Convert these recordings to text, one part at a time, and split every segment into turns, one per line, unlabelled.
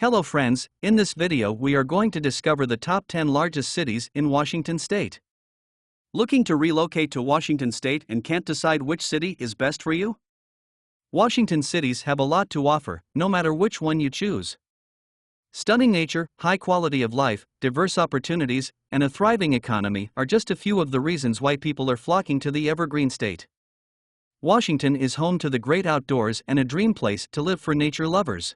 Hello friends, in this video we are going to discover the top 10 largest cities in Washington State. Looking to relocate to Washington State and can't decide which city is best for you? Washington cities have a lot to offer, no matter which one you choose. Stunning nature, high quality of life, diverse opportunities, and a thriving economy are just a few of the reasons why people are flocking to the Evergreen State. Washington is home to the great outdoors and a dream place to live for nature lovers.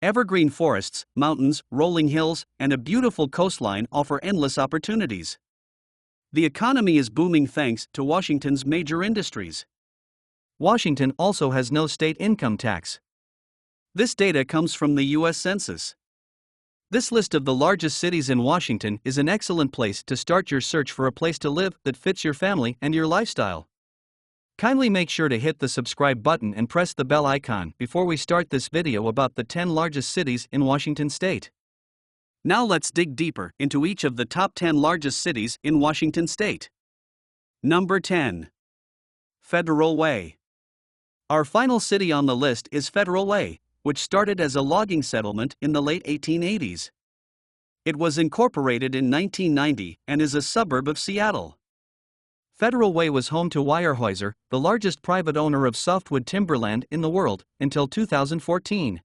Evergreen forests, mountains, rolling hills, and a beautiful coastline offer endless opportunities. The economy is booming thanks to Washington's major industries. Washington also has no state income tax. This data comes from the U.S. Census. This list of the largest cities in Washington is an excellent place to start your search for a place to live that fits your family and your lifestyle. Kindly make sure to hit the subscribe button and press the bell icon before we start this video about the 10 largest cities in Washington State. Now let's dig deeper into each of the top 10 largest cities in Washington State. Number 10. Federal Way. Our final city on the list is Federal Way, which started as a logging settlement in the late 1880s. It was incorporated in 1990 and is a suburb of Seattle. Federal Way was home to Weyerhaeuser, the largest private owner of softwood timberland in the world, until 2014.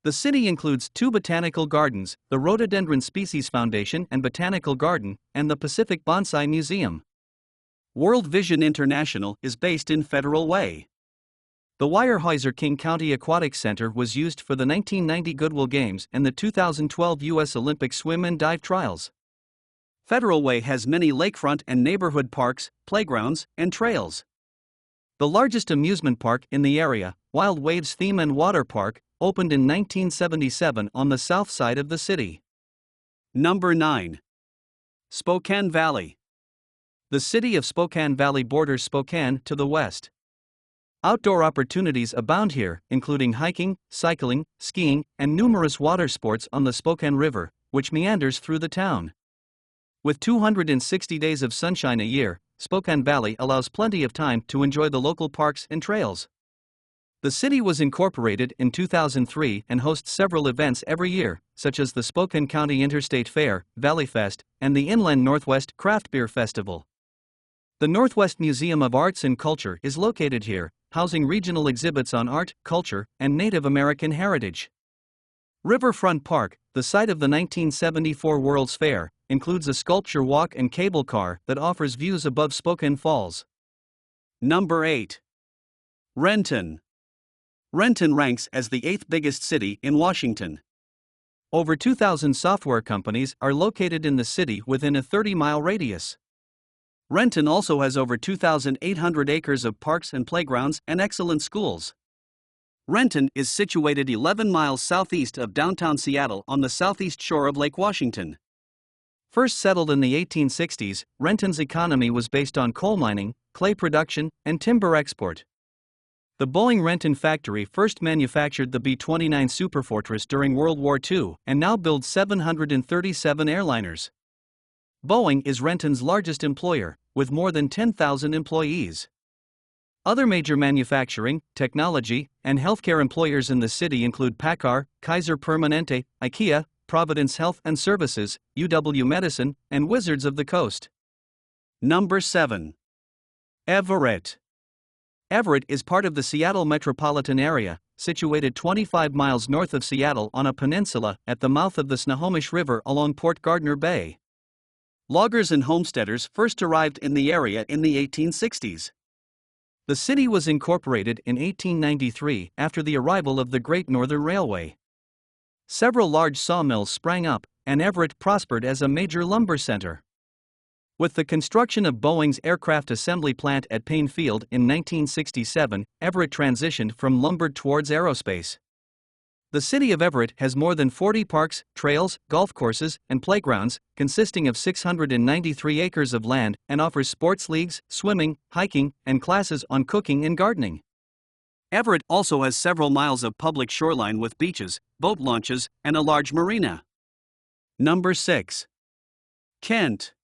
The city includes 2 botanical gardens, the Rhododendron Species Foundation and Botanical Garden, and the Pacific Bonsai Museum. World Vision International is based in Federal Way. The Weyerhaeuser King County Aquatic Center was used for the 1990 Goodwill Games and the 2012 U.S. Olympic swim and dive trials. Federal Way has many lakefront and neighborhood parks, playgrounds, and trails. The largest amusement park in the area, Wild Waves Theme and Water Park, opened in 1977 on the south side of the city. Number 9. Spokane Valley. The city of Spokane Valley borders Spokane to the west. Outdoor opportunities abound here, including hiking, cycling, skiing, and numerous water sports on the Spokane River, which meanders through the town. With 260 days of sunshine a year, Spokane Valley allows plenty of time to enjoy the local parks and trails. The city was incorporated in 2003 and hosts several events every year, such as the Spokane County Interstate Fair, Valley Fest, and the Inland Northwest Craft Beer Festival. The Northwest Museum of Arts and Culture is located here, housing regional exhibits on art, culture, and Native American heritage. Riverfront Park, the site of the 1974 World's Fair, includes a sculpture walk and cable car that offers views above Spokane Falls. Number 8. Renton. Renton ranks as the 8th biggest city in Washington. Over 2,000 software companies are located in the city within a 30-mile radius. Renton also has over 2,800 acres of parks and playgrounds and excellent schools. Renton is situated 11 miles southeast of downtown Seattle on the southeast shore of Lake Washington. First settled in the 1860s, Renton's economy was based on coal mining, clay production, and timber export. The Boeing Renton factory first manufactured the B-29 Superfortress during World War II and now builds 737 airliners. Boeing is Renton's largest employer, with more than 10,000 employees. Other major manufacturing, technology, and healthcare employers in the city include PACCAR, Kaiser Permanente, IKEA, Providence Health and Services, UW Medicine, and Wizards of the Coast. Number 7. Everett. Everett is part of the Seattle metropolitan area, situated 25 miles north of Seattle on a peninsula at the mouth of the Snohomish River along Port Gardner Bay. Loggers and homesteaders first arrived in the area in the 1860s. The city was incorporated in 1893 after the arrival of the Great Northern Railway. Several large sawmills sprang up, and Everett prospered as a major lumber center. With the construction of Boeing's aircraft assembly plant at Payne Field in 1967, Everett transitioned from lumber towards aerospace. The city of Everett has more than 40 parks, trails, golf courses, and playgrounds, consisting of 693 acres of land, and offers sports leagues, swimming, hiking, and classes on cooking and gardening. Everett also has several miles of public shoreline with beaches, boat launches, and a large marina. Number 6. Kent.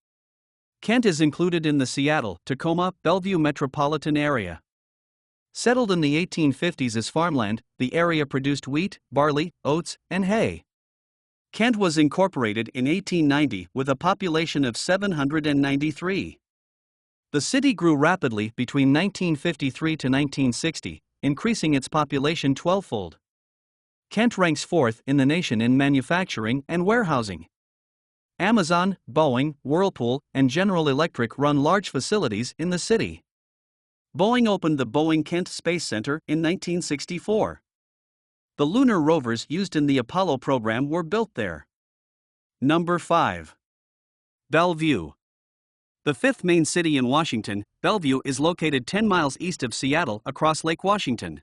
Kent is included in the Seattle, Tacoma, Bellevue metropolitan area. Settled in the 1850s as farmland, the area produced wheat, barley, oats, and hay. Kent was incorporated in 1890 with a population of 793. The city grew rapidly between 1953 to 1960, increasing its population 12-fold. Kent ranks fourth in the nation in manufacturing and warehousing. Amazon, Boeing, Whirlpool, and General Electric run large facilities in the city. Boeing opened the Boeing Kent Space Center in 1964. The lunar rovers used in the Apollo program were built there. Number 5. Bellevue. The fifth main city in Washington, Bellevue is located 10 miles east of Seattle across Lake Washington.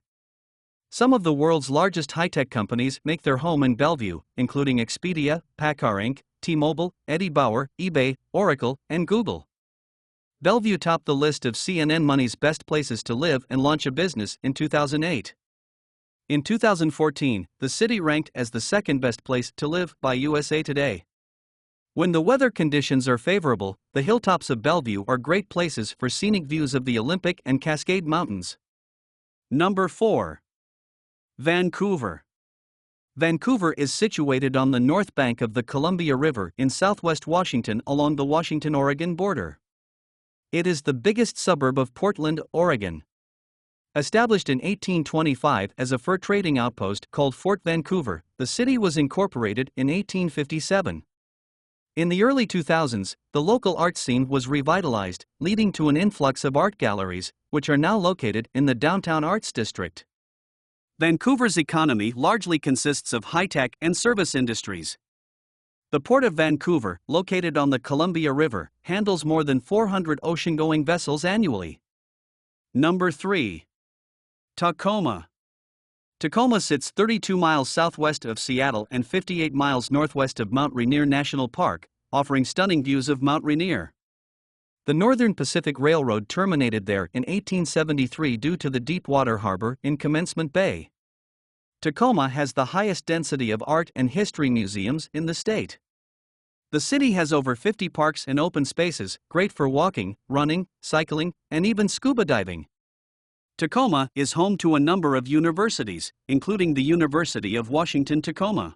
Some of the world's largest high-tech companies make their home in Bellevue, including Expedia, PACCAR Inc., T-Mobile, Eddie Bauer, eBay, Oracle, and Google. Bellevue topped the list of CNN Money's best places to live and launch a business in 2008. In 2014, the city ranked as the second best place to live by USA Today. When the weather conditions are favorable, the hilltops of Bellevue are great places for scenic views of the Olympic and Cascade Mountains. Number 4. Vancouver. Vancouver is situated on the north bank of the Columbia River in southwest Washington along the Washington-Oregon border. It is the biggest suburb of Portland, Oregon. Established in 1825 as a fur trading outpost called Fort Vancouver, the city was incorporated in 1857. In the early 2000s, the local art scene was revitalized, leading to an influx of art galleries, which are now located in the downtown arts district. Vancouver's economy largely consists of high-tech and service industries. The Port of Vancouver, located on the Columbia River, handles more than 400 ocean-going vessels annually. Number 3. Tacoma. Tacoma sits 32 miles southwest of Seattle and 58 miles northwest of Mount Rainier National Park, offering stunning views of Mount Rainier. The Northern Pacific Railroad terminated there in 1873 due to the deep water harbor in Commencement Bay. Tacoma has the highest density of art and history museums in the state. The city has over 50 parks and open spaces, great for walking, running, cycling, and even scuba diving. Tacoma is home to a number of universities, including the University of Washington-Tacoma.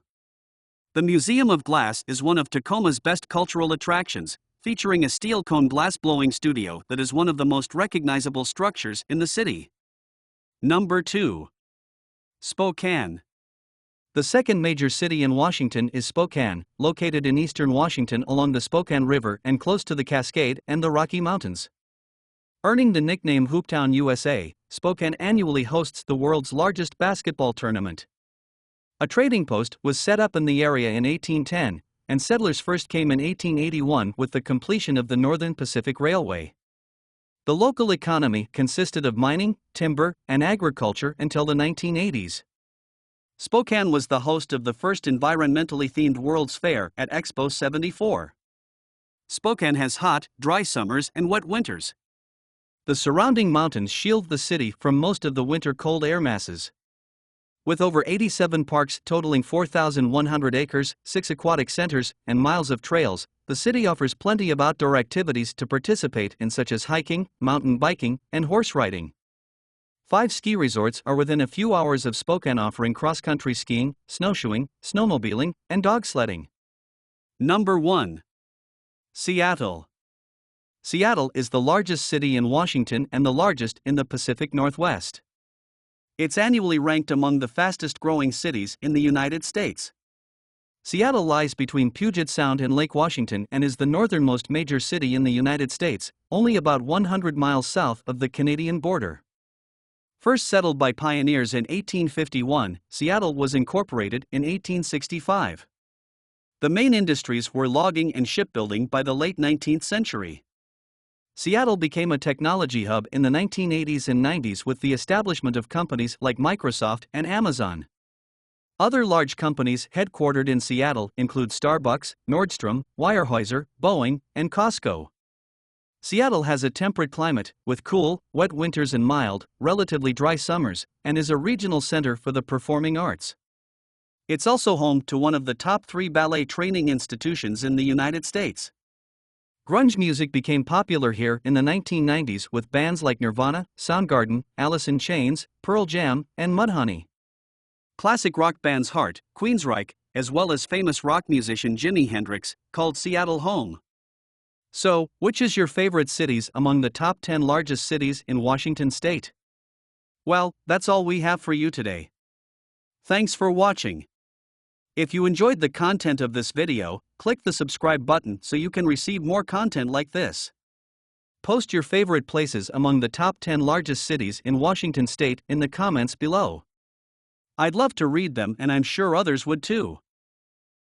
The Museum of Glass is one of Tacoma's best cultural attractions, featuring a steel cone glass-blowing studio that is one of the most recognizable structures in the city. Number 2. Spokane. The second major city in Washington is Spokane, located in eastern Washington along the Spokane River and close to the Cascade and the Rocky Mountains. Earning the nickname Hooptown USA, Spokane annually hosts the world's largest basketball tournament. A trading post was set up in the area in 1810, and settlers first came in 1881 with the completion of the Northern Pacific Railway. The local economy consisted of mining, timber, and agriculture until the 1980s. Spokane was the host of the first environmentally themed World's Fair at Expo 74. Spokane has hot, dry summers and wet winters. The surrounding mountains shield the city from most of the winter cold air masses. With over 87 parks totaling 4,100 acres, 6 aquatic centers, and miles of trails, the city offers plenty of outdoor activities to participate in, such as hiking, mountain biking, and horse riding. 5 ski resorts are within a few hours of Spokane, offering cross-country skiing, snowshoeing, snowmobiling, and dog sledding. Number 1. Seattle. Seattle is the largest city in Washington and the largest in the Pacific Northwest. It's annually ranked among the fastest-growing cities in the United States. Seattle lies between Puget Sound and Lake Washington and is the northernmost major city in the United States, only about 100 miles south of the Canadian border. First settled by pioneers in 1851, Seattle was incorporated in 1865. The main industries were logging and shipbuilding by the late 19th century. Seattle became a technology hub in the 1980s and 90s with the establishment of companies like Microsoft and Amazon. Other large companies headquartered in Seattle include Starbucks, Nordstrom, Weyerhaeuser, Boeing, and Costco. Seattle has a temperate climate, with cool, wet winters and mild, relatively dry summers, and is a regional center for the performing arts. It's also home to one of the top 3 ballet training institutions in the United States. Grunge music became popular here in the 1990s with bands like Nirvana, Soundgarden, Alice in Chains, Pearl Jam, and Mudhoney. Classic rock bands Heart, Queensryche, as well as famous rock musician Jimi Hendrix, called Seattle home. So, which is your favorite cities among the top 10 largest cities in Washington state? Well, that's all we have for you today. Thanks for watching. If you enjoyed the content of this video, click the subscribe button so you can receive more content like this. Post your favorite places among the top 10 largest cities in Washington state in the comments below. I'd love to read them and I'm sure others would too.